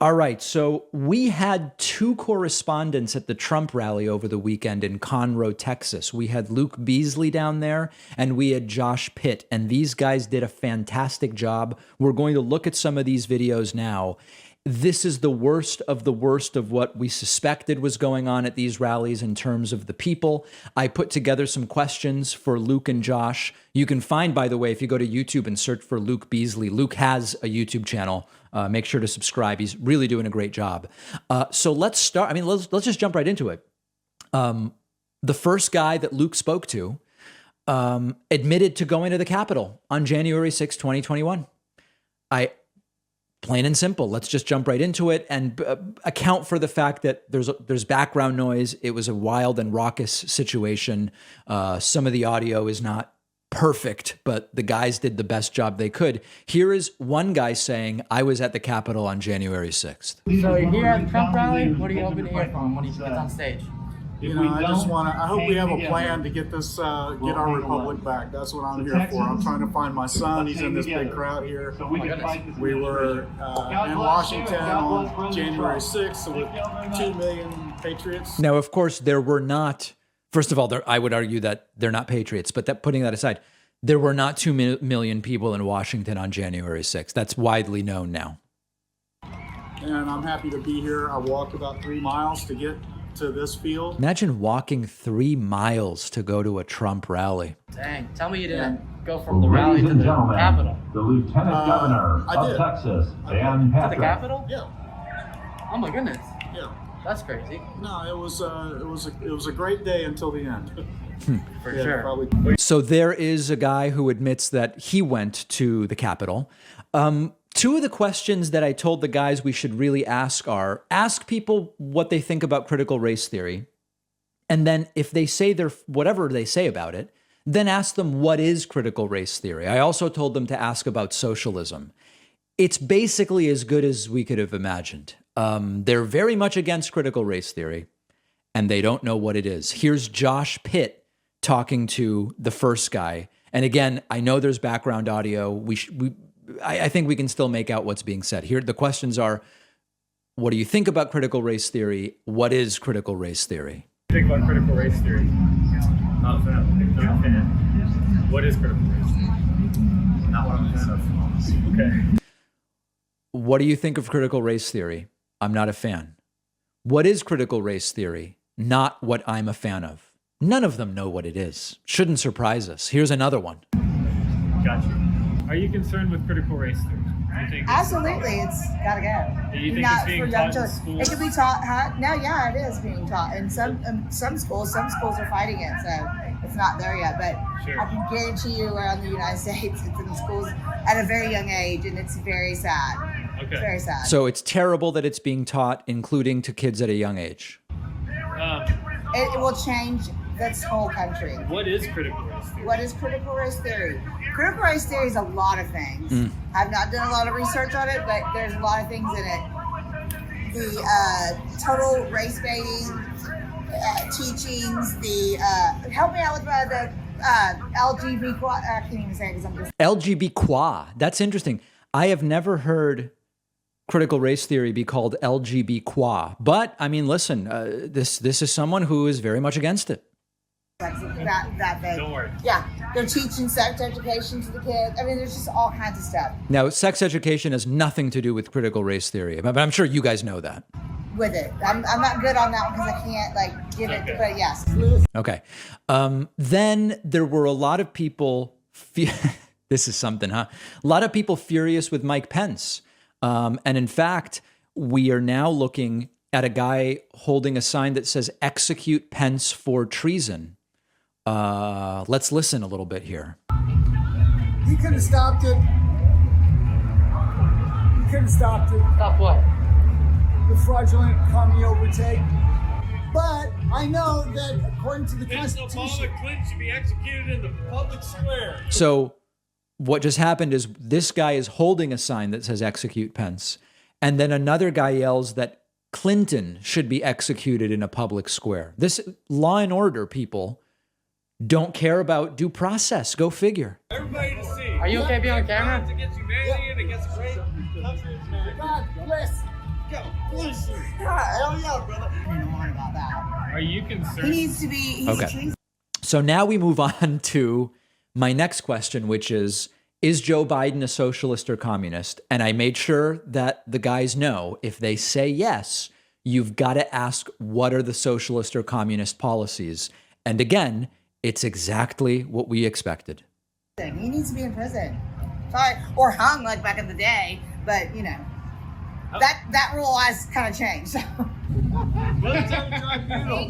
All right, so we had two correspondents at the Trump rally over the weekend in Conroe, Texas. We had Luke Beasley down there, and we had Josh Pitt, and these guys did a fantastic job. We're going to look at some of these videos now. This is the worst of what we suspected was going on at these rallies in terms of the people. I put together some questions for Luke and Josh. You can find, by the way, if you go to YouTube and search for Luke Beasley, Luke has a YouTube channel. Make sure to subscribe. He's really doing a great job. So let's start. I mean, let's just jump right into it. The first guy that Luke spoke to admitted to going to the Capitol on January 6, 2021. Plain and simple. Let's just jump right into it and account for the fact that there's background noise. It was a wild and raucous situation. Some of the audio is not perfect, but the guys did the best job they could. Here is one guy saying, I was at the Capitol on January 6th. So you're here at the Trump rally? What are you hoping to hear from him when he gets on stage? You know, I hope we have a plan to get this, get our republic back. That's what I'm here for. I'm trying to find my son. He's in this big crowd here. We were in Washington on January 6th with 2 million patriots. Now, of course, there were not, first of all, I would argue that they're not patriots, but putting that aside, there were not 2 million people in Washington on January 6th. That's widely known now. And I'm happy to be here. I walked about 3 miles to get to this field. Imagine walking 3 miles to go to a Trump rally. Dang, tell me you didn't go from the rally to the Capitol. The Lieutenant Governor of Texas, Dan Patrick. To the Capitol? Yeah. Oh my goodness. Yeah. That's crazy. No, it was a great day until the end. For sure. Probably. So there is a guy who admits that he went to the Capitol. Two of the questions that I told the guys we should really ask are, ask people what they think about critical race theory. And then if they say whatever they say about it, then ask them what is critical race theory. I also told them to ask about socialism. It's basically as good as we could have imagined. They're very much against critical race theory, and they don't know what it is. Here's Josh Pitt talking to the first guy. And again, I know there's background audio. I think we can still make out what's being said. Here, the questions are, what do you think about critical race theory? What is critical race theory? Think about critical race theory. Not a fan. Not a fan. What is critical race theory? Not what I'm a fan of. Okay. What do you think of critical race theory? I'm not a fan. What is critical race theory? Not what I'm a fan of. None of them know what it is. Shouldn't surprise us. Here's another one. Gotcha. Are you concerned with critical race theory? Absolutely, it's gotta go. Do you think it's being taught in schools? It can be taught. No, yeah, it is being taught in some schools. Some schools are fighting it, so it's not there yet. But sure. I can guarantee you, around the United States, it's in schools at a very young age, and it's very sad. Okay. It's very sad. So it's terrible that it's being taught, including to kids at a young age. It will change this whole country. What is critical race theory? What is critical race theory? Critical race theory is a lot of things. I've not done a lot of research on it, but there's a lot of things in it. The total race baiting teachings, help me out with the LGBTQ, I can't even say it because I'm just... LGBTQ, that's interesting. I have never heard critical race theory be called LGBTQ, but I mean, listen, this is someone who is very much against it. That big. Don't worry. Yeah, they're teaching sex education to the kids. I mean, there's just all kinds of stuff. Now, sex education has nothing to do with critical race theory, but I'm sure you guys know that. With it, I'm not good on that because I can't give it. But yes. Okay. Then there were a lot of people. This is something, huh? A lot of people furious with Mike Pence, and in fact, we are now looking at a guy holding a sign that says "Execute Pence for treason." Let's listen a little bit here. He could have stopped it. He could have stopped it. Stop what? The fraudulent commie overtake. But I know that according to the Constitution, Clinton should be executed in the public square. So what just happened is this guy is holding a sign that says "Execute Pence," and then another guy yells that Clinton should be executed in a public square. This law and order people don't care about due process. Go figure. Everybody to see. Are you okay being on camera? Against humanity and against the great country of America. God bless. Go. Hell yeah, brother. I didn't want about that. Are you He concerned? needs to be. He's Okay. So now we move on to my next question, which is Joe Biden a socialist or communist? And I made sure that the guys know if they say yes, you've got to ask what are the socialist or communist policies? And again, it's exactly what we expected. He needs to be in prison. Sorry, or hung like back in the day. But you know, that rule has kind of changed.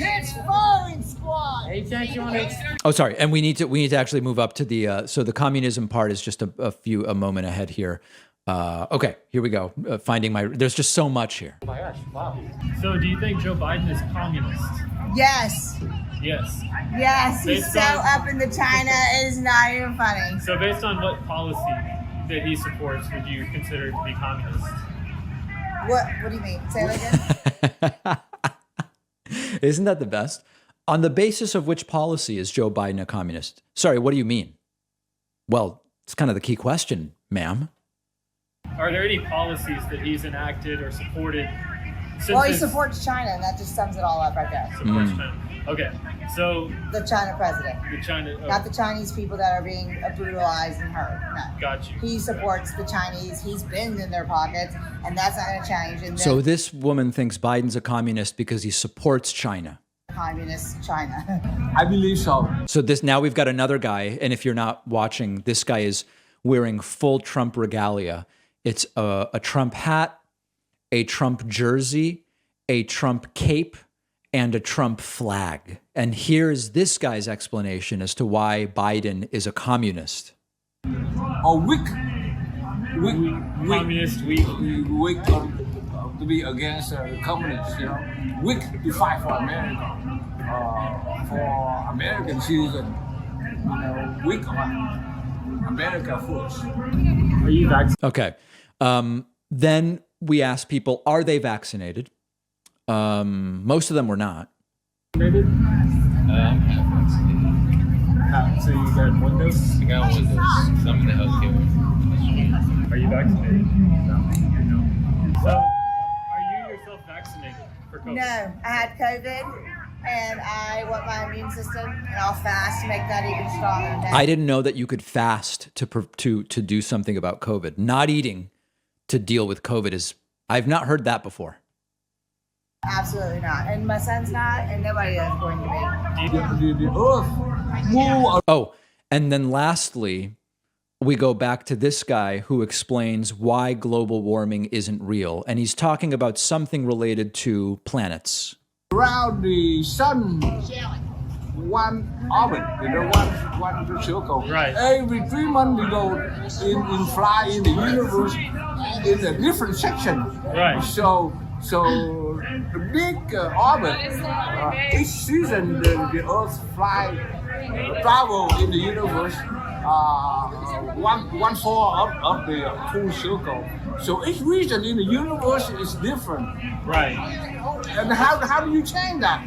It's firing squad. Hey, thank you. Oh, sorry. And we need to actually move up to the so the communism part is just a moment ahead here. Okay, here we go. Finding there's just so much here. Oh my gosh, wow. So do you think Joe Biden is communist? Yes. Yes. Yes, he's Based so on- up in the China, it is not even funny. So based on what policy that he supports would you consider to be communist? What do you mean? Say that again? Isn't that the best? On the basis of which policy is Joe Biden a communist? Sorry, what do you mean? Well, it's kind of the key question, ma'am. Are there any policies that he's enacted or supported? Since Well, he his- supports China, and that just sums it all up right there. supports China. Okay, so The China president. the China. Not the Chinese people that are being brutalized and hurt. No. Got you. He supports the Chinese. He's been in their pockets, and that's not going to change. And So then this woman thinks Biden's a communist because he supports China. communist China. I believe so. So now we've got another guy, and if you're not watching, this guy is wearing full Trump regalia. It's a Trump hat, a Trump jersey, a Trump cape, and a Trump flag. And here's this guy's explanation as to why Biden is a communist. Weak Communist weak. to be against communists, weak to fight for America, for American citizens, weak on America first. Are you vaccinated? Okay. Then we asked people, are they vaccinated? Most of them were not. I'm half vaccinated. So you got one dose? I got one dose. I'm in the healthcare. Are you vaccinated? No. So are you yourself vaccinated for COVID? No, I had COVID, and I want my immune system, and I'll fast to make that even stronger. I didn't know that you could fast to do something about COVID. Not eating to deal with COVID I've not heard that before. Absolutely not. And my son's not, and nobody is going to be. The earth move. Oh, and then lastly, we go back to this guy who explains why global warming isn't real. And he's talking about something related to planets. Around the sun, one orbit, one circle. Right. Every 3 months we go in fly in the universe in a different section. Right. So the big orbit, each season the Earth fly, travel in the universe, one fourth of the full circle. So each region in the universe is different. Right. And how do you change that?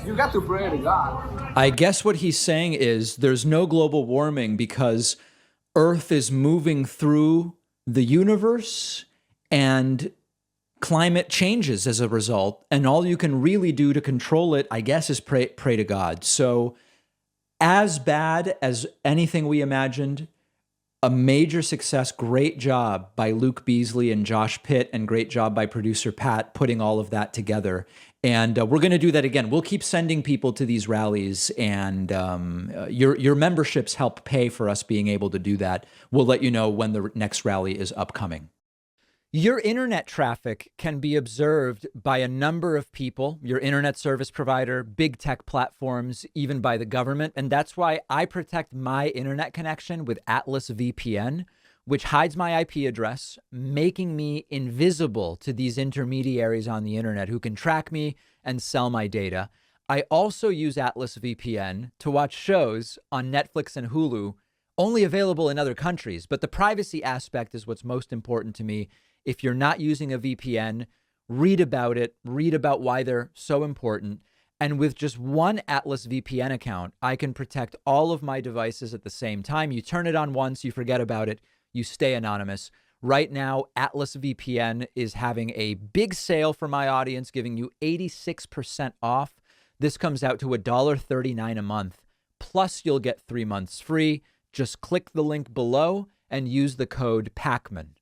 You got to pray to God. I guess what he's saying is there's no global warming because Earth is moving through the universe and climate changes as a result. And all you can really do to control it, I guess, is pray to God. So as bad as anything we imagined, a major success, great job by Luke Beasley and Josh Pitt, and great job by producer Pat putting all of that together. And we're going to do that again. We'll keep sending people to these rallies, and your memberships help pay for us being able to do that. We'll let you know when the next rally is upcoming. Your internet traffic can be observed by a number of people, your internet service provider, big tech platforms, even by the government. And that's why I protect my internet connection with Atlas VPN, which hides my IP address, making me invisible to these intermediaries on the internet who can track me and sell my data. I also use Atlas VPN to watch shows on Netflix and Hulu, only available in other countries. But the privacy aspect is what's most important to me. If you're not using a VPN, read about it, read about why they're so important. And with just one Atlas VPN account, I can protect all of my devices at the same time. You turn it on once, you forget about it, you stay anonymous. Right now, Atlas VPN is having a big sale for my audience, giving you 86% off. This comes out to $1.39 a month. Plus, you'll get 3 months free. Just click the link below and use the code PACMAN.